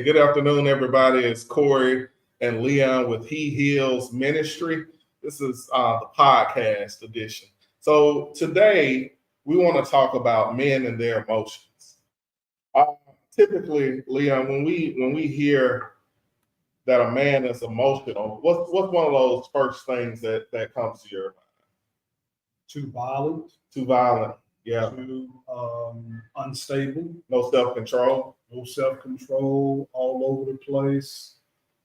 Hey, good afternoon, everybody. It's Corey and Leon with He Heals Ministry. This is the podcast edition. So today we want to talk about men and their emotions. Typically, Leon, when we hear that a man is emotional, what's one of those first things that comes to your mind? Too violent, Too violent, yeah. too unstable, No self-control. no self-control, all over the place.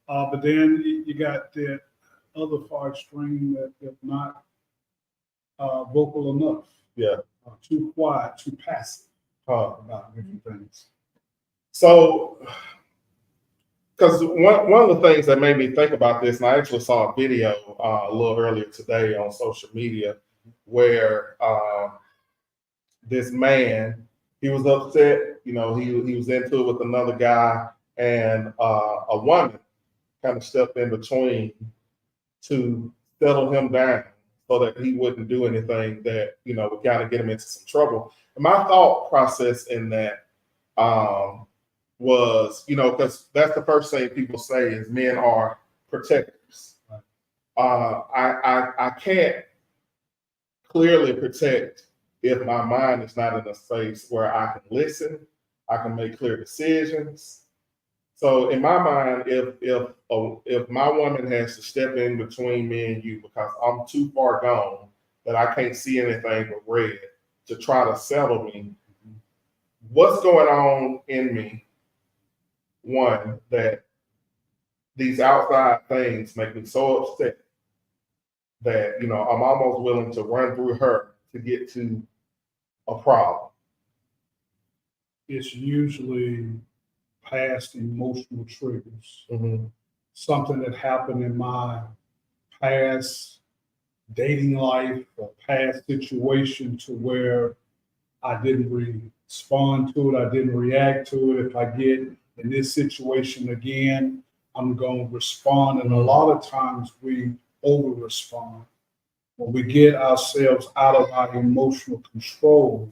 But then you got that other far extreme that not vocal enough, Yeah. too quiet, too passive Huh. about different things. So, because one of the things that made me think about this, and I actually saw a video a little earlier today on social media where this man, he was upset, he was into it with another guy, and a woman kind of stepped in between to settle him down so that he wouldn't do anything that, would kind of get him into some trouble. And my thought process in that was, because that's the first thing people say is men are protectors. I can't clearly protect if my mind is not in a space where I can listen, I can make clear decisions. So in my mind, if my woman has to step in between me and you because I'm too far gone that I can't see anything but red to try to settle me, what's going on in me? One, that these outside things make me so upset that I'm almost willing to run through her to get to a problem. It's usually past emotional triggers. Mm-hmm. Something that happened in my past dating life or past situation to where I didn't respond to it, I didn't react to it. If I get in this situation again, I'm going to respond. And a lot of times we over respond. When we get ourselves out of our emotional control,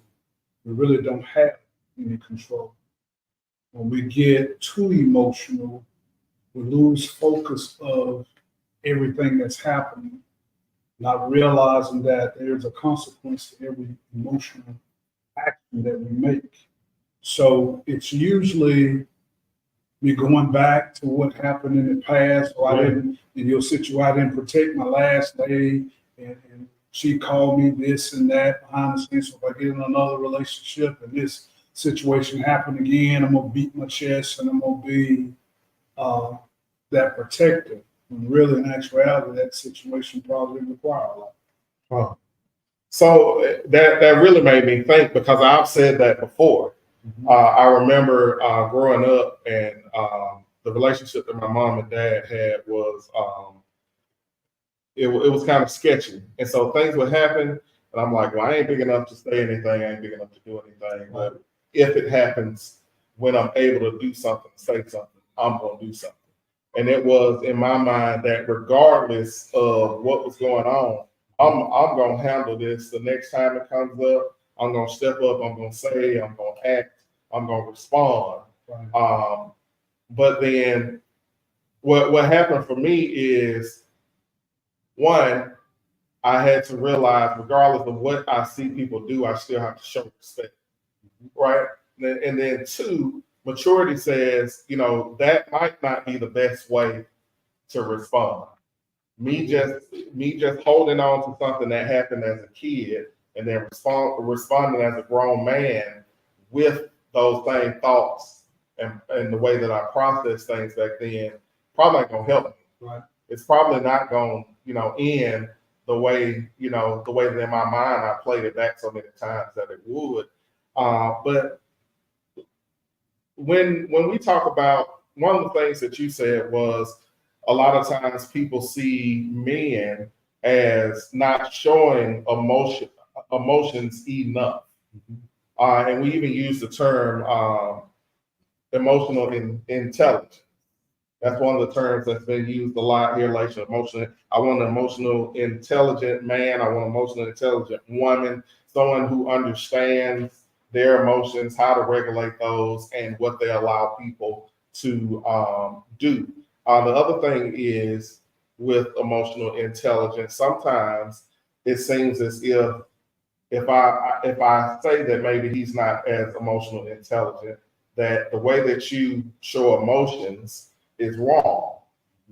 we really don't have any control. When we get too emotional, we lose focus of everything that's happening, not realizing that there's a consequence to every emotional action that we make. So it's usually me going back to what happened in the past, or I didn't, in your situation, I didn't protect my last lady, and she called me this and that behind the scenes. So if I get in another relationship and this situation happened again, I'm gonna beat my chest and I'm gonna be that protector. When really, in actuality, that situation probably requires a lot. Huh. So that really made me think because I've said that before. Mm-hmm. I remember growing up and the relationship that my mom and dad had was it was kind of sketchy, and so things would happen, and I'm like, well, I ain't big enough to say anything, I ain't big enough to do anything, but if it happens when I'm able to do something, say something, I'm gonna do something. And it was in my mind that regardless of what was going on, I'm gonna handle this the next time it comes up. I'm gonna step up, I'm gonna say, I'm gonna act, I'm gonna respond. Right. But then what happened for me is, one, I had to realize, regardless of what I see people do, I still have to show respect, right? And then two, maturity says, that might not be the best way to respond. Me just holding on to something that happened as a kid and then responding as a grown man with those same thoughts and the way that I process things back then probably ain't gonna help me. Right. It's probably not gonna, end the way, the way that in my mind I played it back so many times that it would. But when we talk about, one of the things that you said was a lot of times people see men as not showing emotions enough. And we even use the term emotional intelligence. That's one of the terms that's been used a lot here lately. Emotional. I want an emotional intelligent man. I want an emotional intelligent woman. Someone who understands their emotions, how to regulate those, and what they allow people to do. The other thing is with emotional intelligence, sometimes it seems as if I say that maybe he's not as emotional intelligent, that the way that you show emotions is wrong.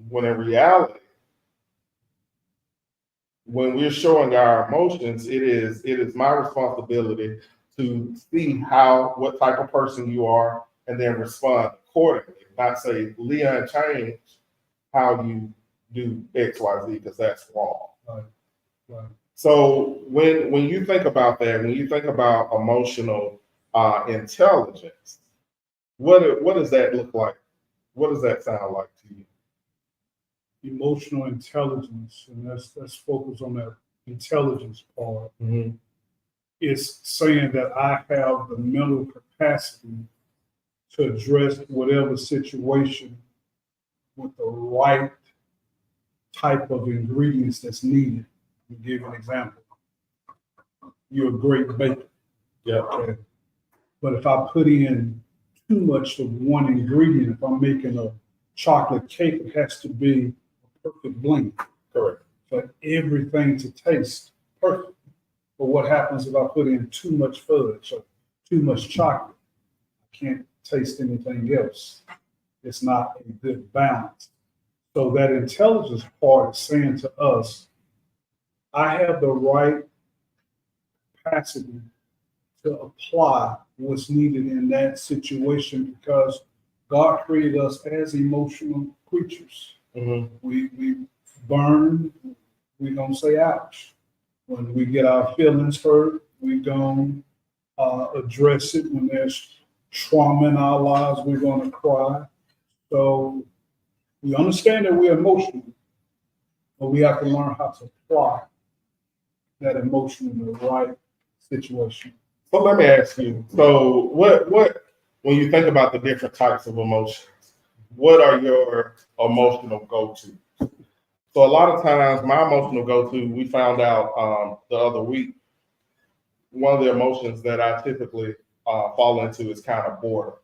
When in reality, when we're showing our emotions, it is my responsibility to see what type of person you are and then respond accordingly. Not say, Leon, change how you do X, Y, Z, because that's wrong. Right. Right. So when you think about that, when you think about emotional intelligence, what does that look like? What does that sound like to you? Emotional intelligence, and let's focus on that intelligence part. Mm-hmm. It's saying that I have the mental capacity to address whatever situation with the right type of ingredients that's needed. I'll give you an example. You're a great baker. Yeah. Okay. But if I put in too much of one ingredient, if I'm making a chocolate cake, it has to be a perfect blend. Correct. For everything to taste perfect. But what happens if I put in too much fudge or too much chocolate? I can't taste anything else. It's not a good balance. So that intelligence part is saying to us, I have the right capacity to apply what's needed in that situation because God created us as emotional creatures. Mm-hmm. We burn, we don't say ouch. When we get our feelings hurt, we don't address it. When there's trauma in our lives, we're going to cry. So we understand that we're emotional, but we have to learn how to apply that emotion in the right situation. So let me ask you. So what when you think about the different types of emotions, what are your emotional go-to? So a lot of times my emotional go-to, we found out the other week, one of the emotions that I typically fall into is kind of boredom.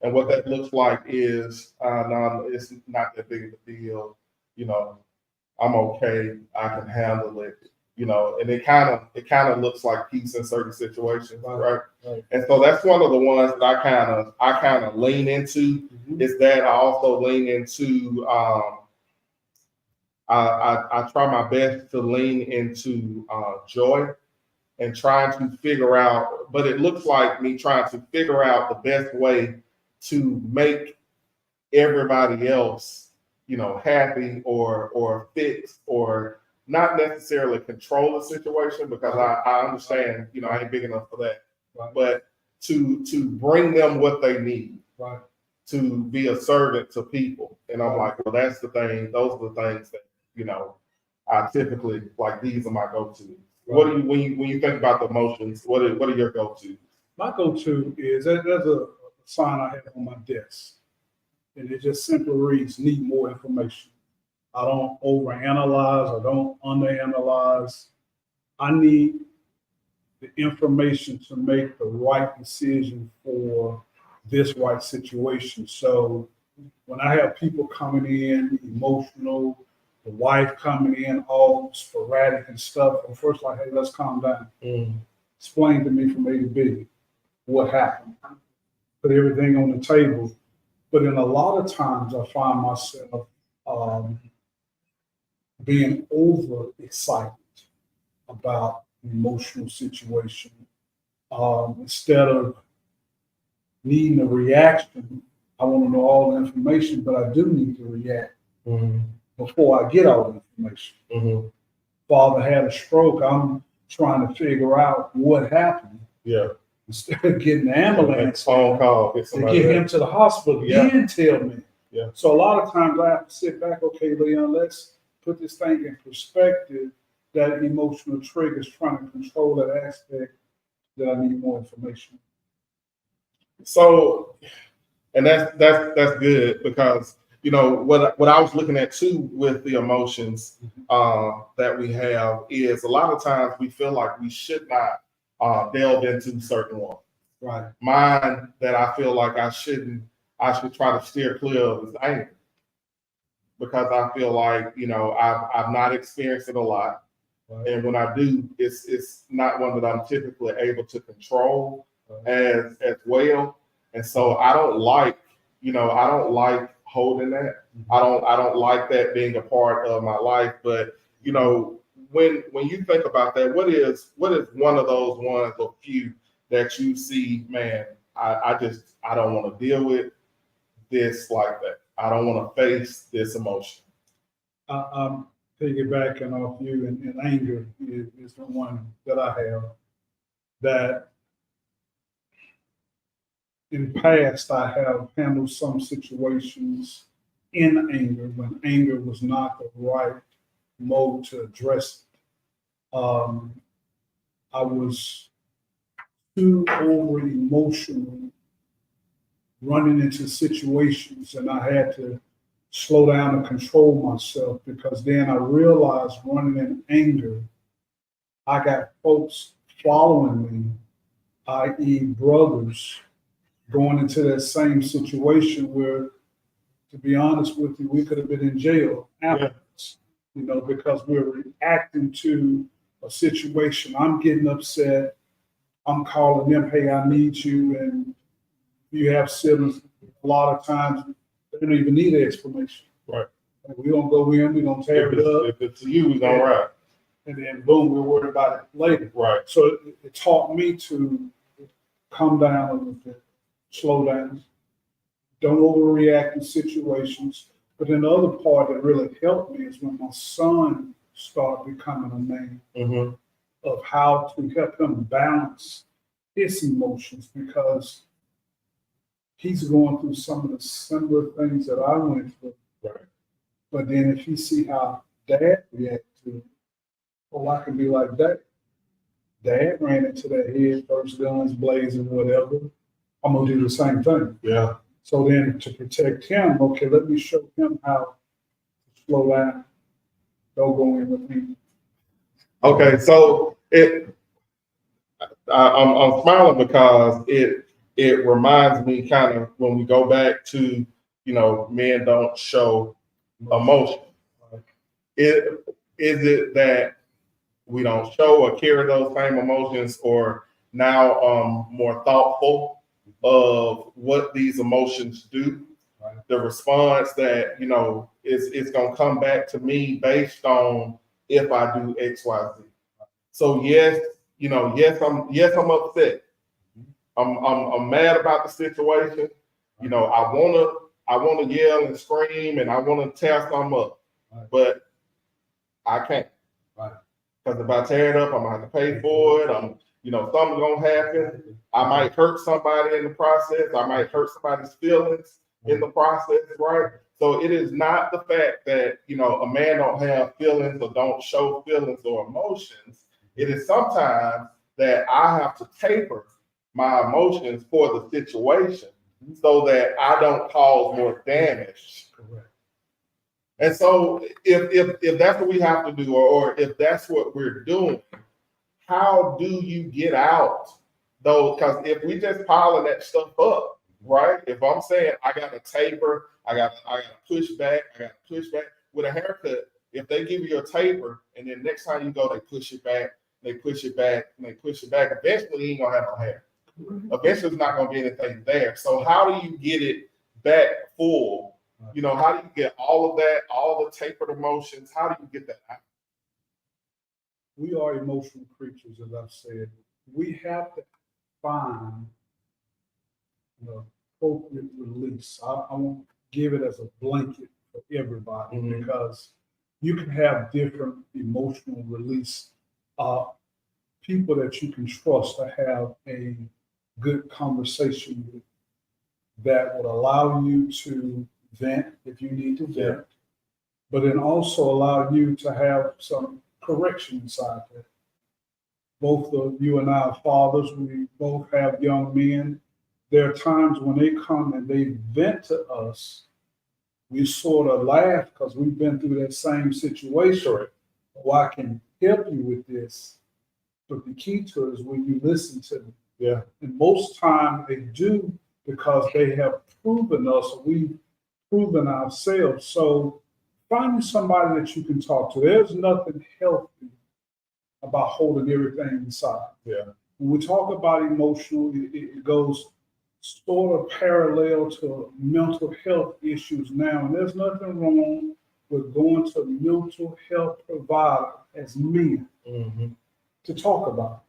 And what that looks like is it's not that big of a deal. You know, I'm okay. I can handle it. You know, and it kind of looks like peace in certain situations, right? Right. And so that's one of the ones that I kind of lean into. Mm-hmm. Is that I also lean into I try my best to lean into joy and trying to figure out, but it looks like me trying to figure out the best way to make everybody else, you know, happy or fix or not necessarily control the situation because I understand, you know, I ain't big enough for that, Right. but to bring them what they need, Right. to be a servant to people. And I'm Right. like, well, that's the thing. Those are the things that, you know, I typically like. These are my go-to. Right. What do you when you think about the emotions? What are your go-to? My go-to is there's a sign I have on my desk, and it just simply reads, need more information. I don't overanalyze, I don't underanalyze. I need the information to make the right decision for this right situation. So when I have people coming in emotional, the wife coming in all sporadic and stuff, I'm first like, hey, let's calm down. Explain to me from A to B what happened. Put everything on the table. But in a lot of times I find myself being over excited about an emotional situation. Instead of needing a reaction, I want to know all the information, but I do need to react before I get all the information. Father had a stroke. I'm trying to figure out what happened. Yeah. Instead of getting the ambulance, phone call, to get him to the hospital, then tell me. Yeah. So a lot of times I have to sit back, okay, Leon, let's put this thing in perspective. That emotional trigger is trying to control that aspect that I need more information. So, and that's good because you know what I was looking at too with the emotions that we have is a lot of times we feel like we should not delve into certain ones. Right. Mine that I feel like I shouldn't I should try to steer clear of is anger. Because I feel like, I've not experienced it a lot. Right. And when I do, it's not one that I'm typically able to control as well. And so I don't like holding that. I don't like that being a part of my life. But when you think about that, what is one of those ones or few that you see, man, I don't want to deal with this like that. I don't want to face this emotion. I'm piggybacking off you, and anger is the one that I have. That in the past I have handled some situations in anger when anger was not the right mode to address it. I was too over emotional running into situations, and I had to slow down and control myself, because then I realized running in anger, I got folks following me, i.e. brothers, going into that same situation where, to be honest with you, we could have been in jail afterwards, because we're reacting to a situation. I'm getting upset. I'm calling them, hey, I need you. And you have siblings, a lot of times they don't even need an explanation. Right. We're going to go in, we're going to tear it up. If it's you, we're going to ride. And then boom, we'll worry about it later. Right. So it taught me to calm down a little bit, slow down, don't overreact in situations. But then the other part that really helped me is when my son started becoming a man, of how to help him balance his emotions, because he's going through some of the similar things that I went through. Right. But then if he see how dad react to it, I can be like that. Dad ran into that head first, guns blazing, whatever. I'm gonna do the same thing. Yeah. So then to protect him, okay, let me show him how to slow down. Don't go in with me. Okay, so I'm smiling because it reminds me kind of when we go back to men don't show emotion. Is it that we don't show or carry those same emotions, or now more thoughtful of what these emotions do? Right. The response that is going to come back to me based on if I do X, Y, Z. So yes, I'm upset. I'm mad about the situation. I wanna yell and scream, and I wanna tear something up, but I can't. Right. Because if I tear it up, I'm gonna have to pay for it. Something's gonna happen. I might hurt somebody in the process. I might hurt somebody's feelings in the process, right? So it is not the fact that a man don't have feelings or don't show feelings or emotions. It is sometimes that I have to taper my emotions for the situation so that I don't cause more damage. Correct. And so if that's what we have to do, or if that's what we're doing, how do you get out though? Because if we just piling that stuff up, right? If I'm saying I got to taper, I got to push back, with a haircut. If they give you a taper and then next time you go, they push it back, and they push it back. Eventually, you ain't gonna have no hair. Eventually, it's not gonna be anything there. So how do you get it back full? How do you get all of that, all the tapered emotions? How do you get that out? We are emotional creatures, as I've said. We have to find the appropriate release. I won't give it as a blanket for everybody, because you can have different emotional release. People that you can trust to have a good conversation with that would allow you to vent if you need to vent, but then also allow you to have some correction inside that. Both of you and I are fathers. We both have young men. There are times when they come and they vent to us, we sort of laugh because we've been through that same situation. Right. Oh, I can help you with this. But the key to it is when you listen to them. Yeah. And most time they do because they have proven us, or we've proven ourselves. So finding somebody that you can talk to. There's nothing healthy about holding everything inside. Yeah. When we talk about emotional, it goes sort of parallel to mental health issues now. And there's nothing wrong with going to a mental health provider as men Mm-hmm. to talk about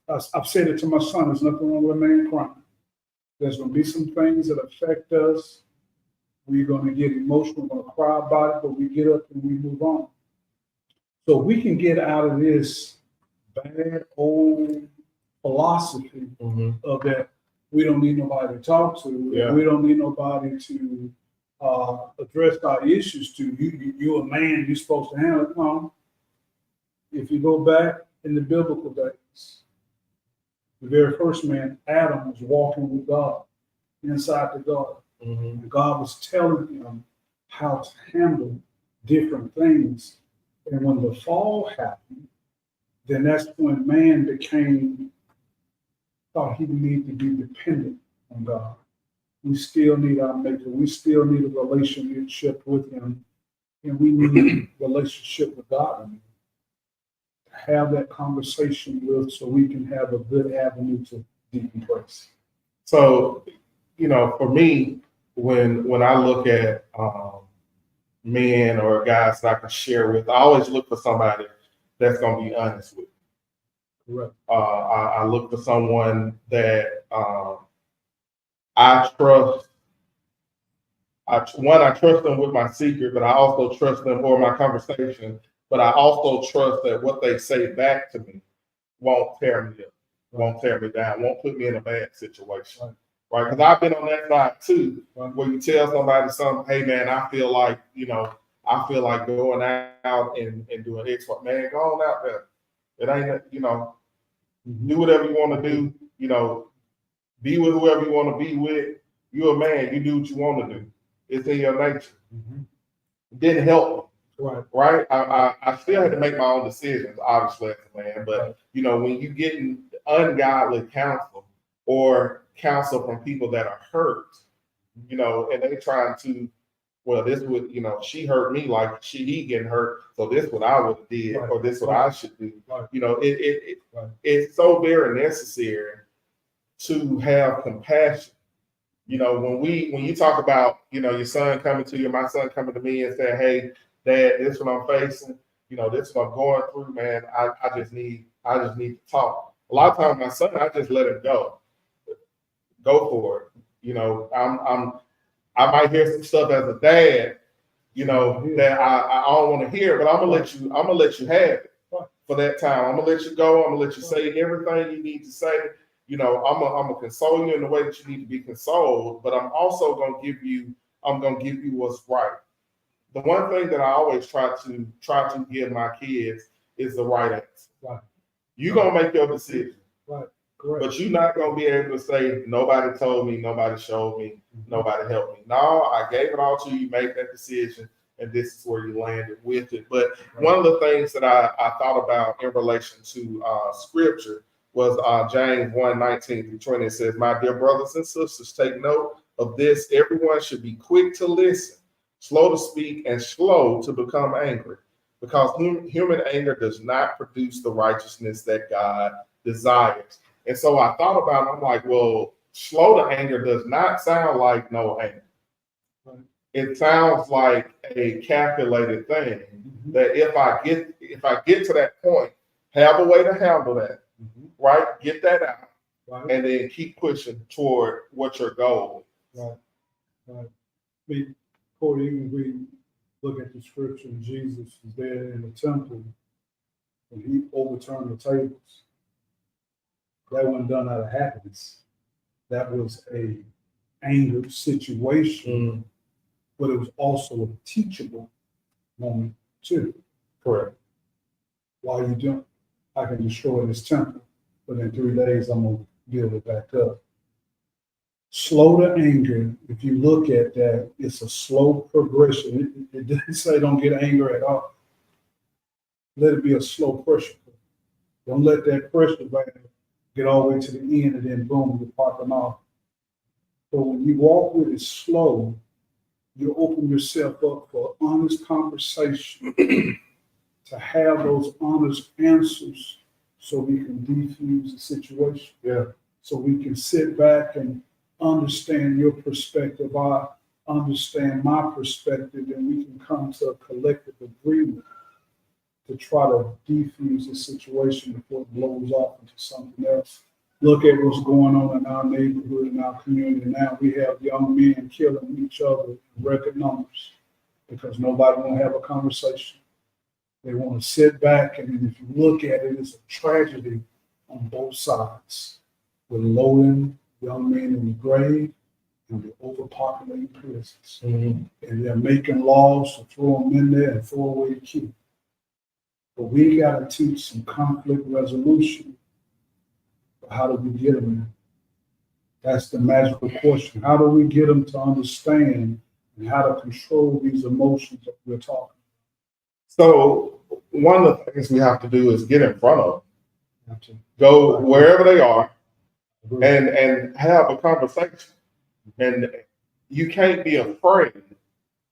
it. I've said it to my son, there's nothing wrong with a man crying. There's going to be some things that affect us. We're going to get emotional, we're going to cry about it, but we get up and we move on. So we can get out of this bad old philosophy Mm-hmm. of that we don't need nobody to talk to. Yeah. We don't need nobody to address our issues to. You're a man, you're supposed to handle it. No. If you go back in the biblical days, the very first man, Adam, was walking with God inside the garden. Mm-hmm. And God was telling him how to handle different things. And when the fall happened, then that's when man thought he needed to be dependent on God. We still need our maker. We still need a relationship with him. And we need a relationship with God. To have that conversation with so we can have a good avenue to decompress. So, for me, when I look at men or guys that I can share with, I always look for somebody that's going to be honest with me. Correct. I look for someone that I trust. I trust them with my secret, but I also trust them for my conversation. But I also trust that what they say back to me won't tear me up, won't tear me down, won't put me in a bad situation. Right? Because I've been on that side too, where you tell somebody something, hey man, I feel like going out and doing X, man, go on out there. It ain't, do whatever you want to do, be with whoever you want to be with. You're a man, you do what you want to do. It's in your nature. Mm-hmm. It didn't help me. Right. I still had to make my own decisions, obviously, as a man. But when you get ungodly counsel or counsel from people that are hurt, and they trying to, well, this would, she hurt me like he getting hurt, so this what I would have did, or this what I should do. Right. It's so very necessary to have compassion. When you talk about, your son coming to you, my son coming to me and saying, hey, Dad, this is what I'm facing, this is what I'm going through, man. I just need to talk. A lot of times my son, I just let him go for it. I might hear some stuff as a dad, that I don't want to hear, but I'm gonna let you have it for that time. I'm gonna let you go. I'm gonna let you say everything you need to say. I'm gonna console you in the way that you need to be consoled, but I'm also gonna give you what's right. The one thing that I always try to give my kids is the right answer. Right. You're gonna make your decision. Right. Correct. But you're not gonna be able to say nobody told me, nobody showed me, nobody helped me. No, I gave it all to you. You made that decision, and this is where you landed with it. But one of the things that I thought about in relation to scripture was James 1:19-20. It says, "My dear brothers and sisters, take note of this. Everyone should be quick to listen, slow to speak, and slow to become angry, because human anger does not produce the righteousness that God desires." And so I thought about it. I'm like, well, slow to anger does not sound like no anger. Right. It sounds like a calculated thing. Mm-hmm. That if I get to that point, have a way to handle that, right? Get that out, right, and then keep pushing toward what your goal is. Right. Before even we look at the scripture, Jesus was there in the temple and he overturned the tables. That wasn't done out of happiness. That was a anger situation, but it was also a teachable moment too. Correct. Why are you doing? I can destroy this temple, but in 3 days I'm gonna build it back up. Slow to anger, if you look at that, it's a slow progression. It didn't say don't get angry at all. Let it be a slow pressure. Don't let that pressure get all the way to the end and then boom, you park them off. But when you walk with it slow, you open yourself up for honest conversation to have those honest answers so we can defuse the situation. Yeah. So we can sit back and understand your perspective. I understand my perspective, and we can come to a collective agreement to try to defuse the situation before it blows off into something else. Look at what's going on in our neighborhood, in our community now. We have young men killing each other in record numbers because nobody want to have a conversation. They want to sit back, and if you look at it, it's a tragedy on both sides. We're loading young men in the grave, and we're overpopulating prisons. And they're making laws to throw them in there and throw away the key. But we got to teach some conflict resolution. How do we get them there? That's the magical question. How do we get them to understand and how to control these emotions that we're talking So one of the things we have to do is get in front of them, about? go wherever they are, Agree. and have a conversation. And you can't be afraid.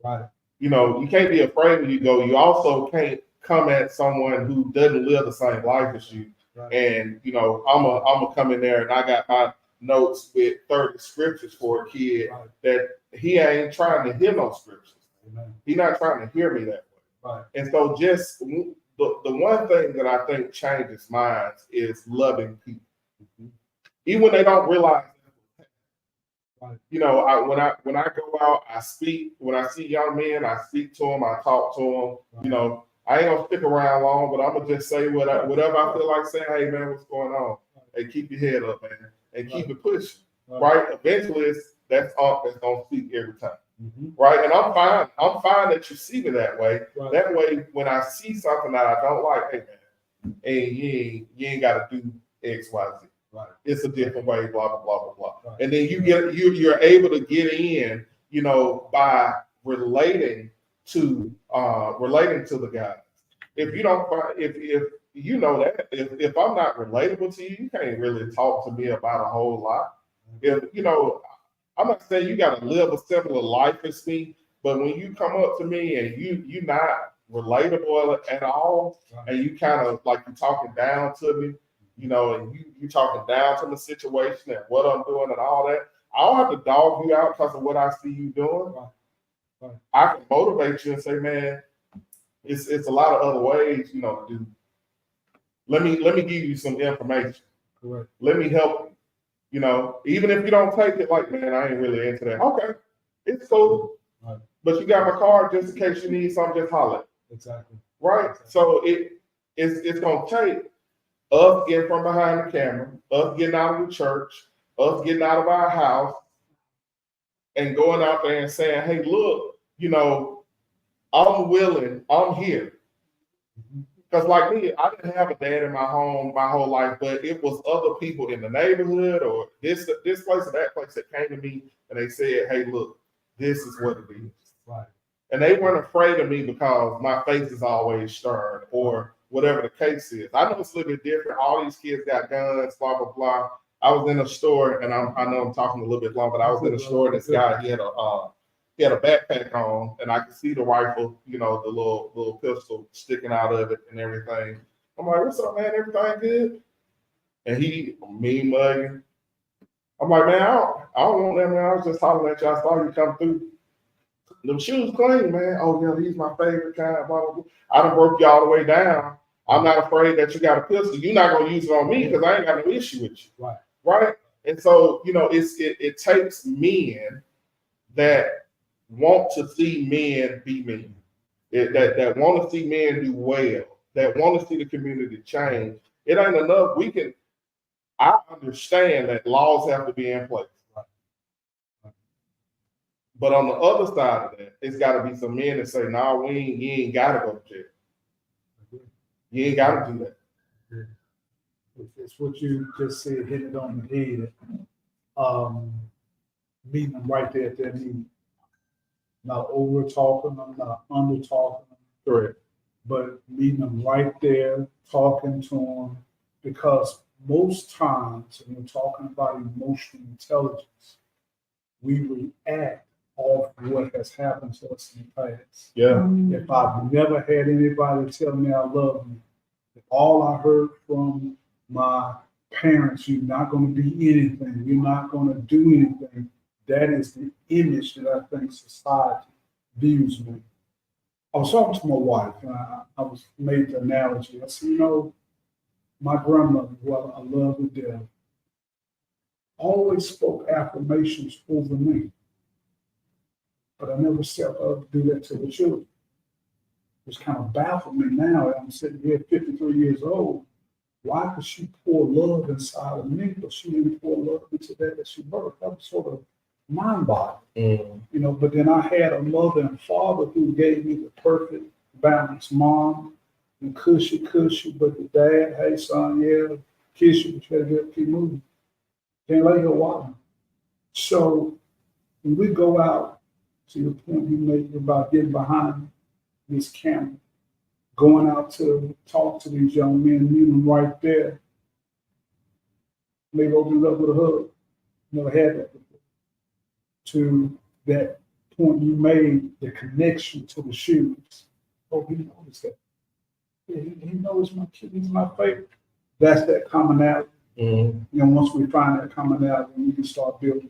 Right. You know, you can't be afraid when you go. You also can't come at someone who doesn't live the same life as you. Right. And you know, I'm a come in there and I got my notes with 30 scriptures for a kid Right. that he ain't trying to hear no scriptures. Amen. He's not trying to hear me that way. Right. And so just the one thing that I think changes minds is loving people. Even when they don't realize it. Right. You know, when I go out, I speak. When I see young men, I speak to them, I talk to them. Right. You know, I ain't gonna stick around long, but I'm gonna just say whatever I feel like saying. Hey man, what's going on? Hey, keep your head up, man, and keep it pushing. Right? Eventually, that's all that's gonna speak every time. Right? And I'm fine that you see me that way. Right. That way, when I see something that I don't like, hey man, hey, you ain't got to do X, Y, Z. Right. It's a different way, blah blah blah blah blah. Right. And then you're able to get in, you know, by relating to the guys. If you don't find if you know that if I'm not relatable to you, you can't really talk to me about a whole lot. If you know, I'm not saying you got to live a similar life as me, but when you come up to me and you're not relatable at all, Right. and you kind of like you're talking down to me, you know, and you talking down to the situation and what I'm doing and all that, I don't have to dog you out because of what I see you doing. Right. Right. I can motivate you and say, man, it's a lot of other ways, you know, to do. Let me give you some information. Correct. Let me help you. You know, even if you don't take it, like, man, I ain't really into that. Okay, it's cool. Right. But you got my card just in case you need something, just holler. Exactly. Right? Exactly. So it's gonna take us getting from behind the camera, us getting out of the church, us getting out of our house, and going out there and saying, hey, look, you know, I'm willing, I'm here. Because like me, I didn't have a dad in my home my whole life, but it was other people in the neighborhood or this place or that place that came to me and they said, hey, look, this is what it is. Right. And they weren't afraid of me because my face is always stern or whatever the case is. I know it's a little bit different. All these kids got guns, blah, blah, blah. I was in a store, and I know I'm talking a little bit long, but I was in a store, and this guy, he had a backpack on, and I could see the rifle, you know, the little pistol sticking out of it and everything. I'm like, what's up, man? Everything good? And he, me mugging. I'm like, man, I don't want that, man. I was just hollering at you. I saw you come through. Them shoes clean, man. Oh, yeah, these my favorite kind. Blah, blah, blah. I done broke you all the way down. I'm not afraid that you got a pistol. You're not going to use it on me because I ain't got no issue with you. Right. Right? And so, you know, it takes men that want to see men be men, that want to see men do well, that want to see the community change. It ain't enough. I understand that laws have to be in place. But on the other side of that, it's got to be some men that say, "No, you ain't got to go to jail. You ain't got to do that." It's what you just said, hit it on the head. Meeting them right there at their meeting. Not over talking them, not under talking them. Correct. But meeting them right there, talking to them, because most times when we're talking about emotional intelligence, we react off what has happened to us in the past. Yeah. If I've never had anybody tell me I love you, if all I heard from my parents, you're not going to be anything, you're not going to do anything, that is the image that I think society views me. I was talking to my wife, and I was made the analogy. I said, my grandmother, who I love to death, always spoke affirmations over me. But I never stepped up to do that to the children. It's kind of baffled me now. I'm sitting here 53 years old. Why could she pour love inside of me, but she didn't pour love into that she birthed? That was sort of mind-boggling. But then I had a mother and father who gave me the perfect balance. Mom, and cushy, but the dad, hey son, yeah, kiss you, but you gotta keep moving. Can't lay here watching. So when we go out, to your point you made about getting behind this camera, going out to talk to these young men, meet them right there, maybe open it up with a hug. Never had that before. To that point you made, the connection to the shoes. Oh, he knows that. Yeah, he knows my kid, he's my favorite. That's that commonality. Once we find that commonality, we can start building.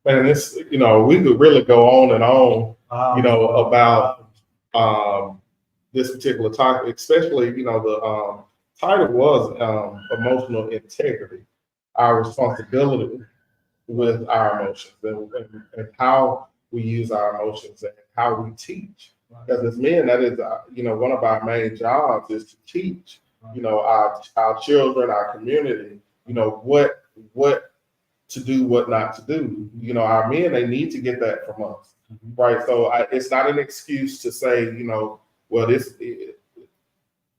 Man, it's, we could really go on and on, about this particular topic, especially, the title was emotional integrity, our responsibility with our emotions and how we use our emotions and how we teach. Because as men, that is, one of our main jobs is to teach, our children, our community, what to do, what not to do. Our men, they need to get that from us, right? So it's not an excuse to say, well,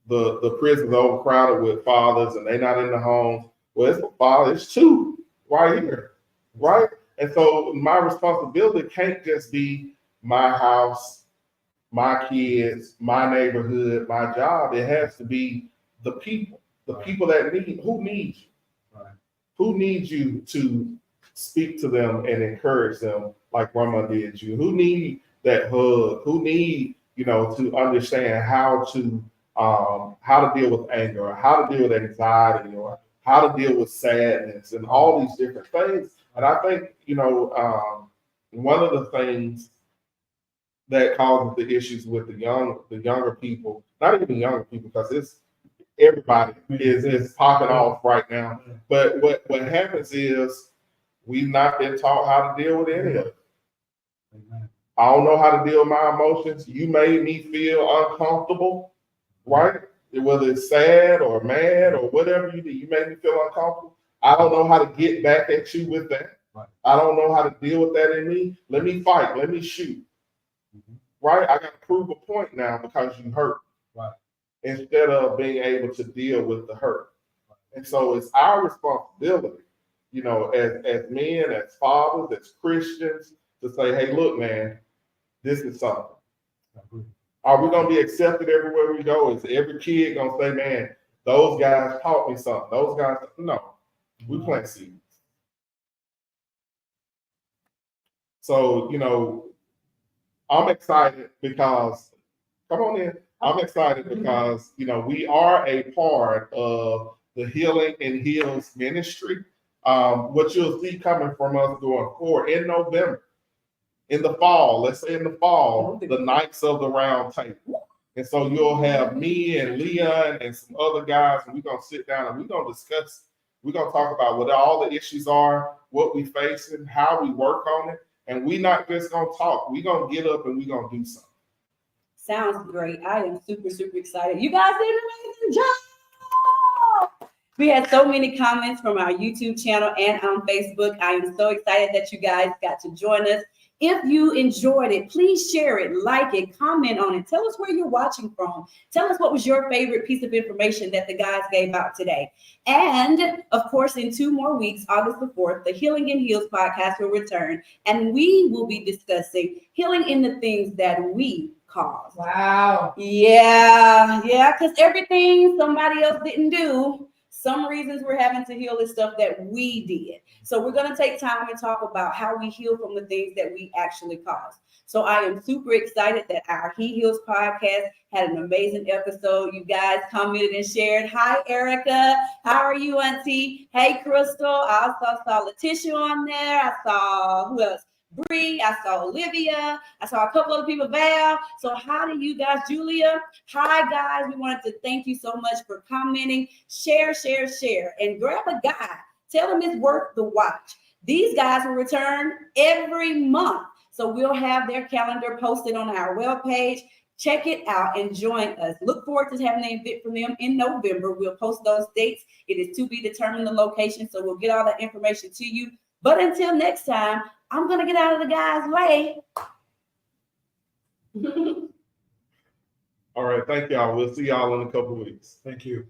the prison's overcrowded with fathers and they're not in the homes. Well, it's a father, it's two right here, right? And so my responsibility can't just be my house, my kids, my neighborhood, my job. It has to be the people that who needs you. Who needs you to speak to them and encourage them like Grandma did you? Who need that hug? Who need, to understand how to deal with anger, or how to deal with anxiety, or how to deal with sadness and all these different things. And I think, one of the things that causes the issues with the younger people, not even younger people, because it's everybody is popping off right now. But what happens is we've not been taught how to deal with any of it. I don't know how to deal with my emotions. You made me feel uncomfortable, right? Whether it's sad or mad or whatever you do, you made me feel uncomfortable. I don't know how to get back at you with that. I don't know how to deal with that in me. Let me fight. Let me shoot. Right? I got to prove a point now because you hurt. Instead of being able to deal with the hurt. And so it's our responsibility, as men, as fathers, as Christians, to say, hey, look, man, this is something. Are we going to be accepted everywhere we go? Is every kid going to say, man, those guys taught me something? Those guys, no, we plant seeds. So, I'm excited because, come on in. I'm excited because, we are a part of the Healing and Heals ministry. What you'll see coming from us going forward in November, in the fall, let's say in the fall, the Knights of the Round Table. And so you'll have me and Leon and some other guys, and we're going to sit down and we're going to discuss, we're going to talk about what all the issues are, what we facing, how we work on it. And we're not just going to talk. We're going to get up and we're going to do something. Sounds great. I am super, super excited. You guys did an amazing job. We had so many comments from our YouTube channel and on Facebook. I am so excited that you guys got to join us. If you enjoyed it, please share it, like it, comment on it. Tell us where you're watching from. Tell us what was your favorite piece of information that the guys gave out today. And of course, in 2 more weeks, August the 4th, the Healing and Heals podcast will return. And we will be discussing healing in the things that we cause. Wow. Yeah, because everything somebody else didn't do, Some reasons we're having to heal is stuff that we did. So we're going to take time and talk about how we heal from the things that we actually caused. So I am super excited that our He Heals podcast had an amazing episode. You guys commented and shared. Hi, Erica. How are you, Auntie? Hey, Crystal. I also saw Letitia on there. I saw, who else? Bree. I saw Olivia. I saw a couple other people, Val. So how do you guys, Julia? Hi, guys. We wanted to thank you so much for commenting. Share, and grab a guide. Tell them it's worth the watch. These guys will return every month. So we'll have their calendar posted on our webpage. Check it out and join us. Look forward to having an event from them in November. We'll post those dates. It is to be determined the location, so we'll get all that information to you. But until next time, I'm going to get out of the guy's way. All right, thank y'all. We'll see y'all in a couple of weeks. Thank you.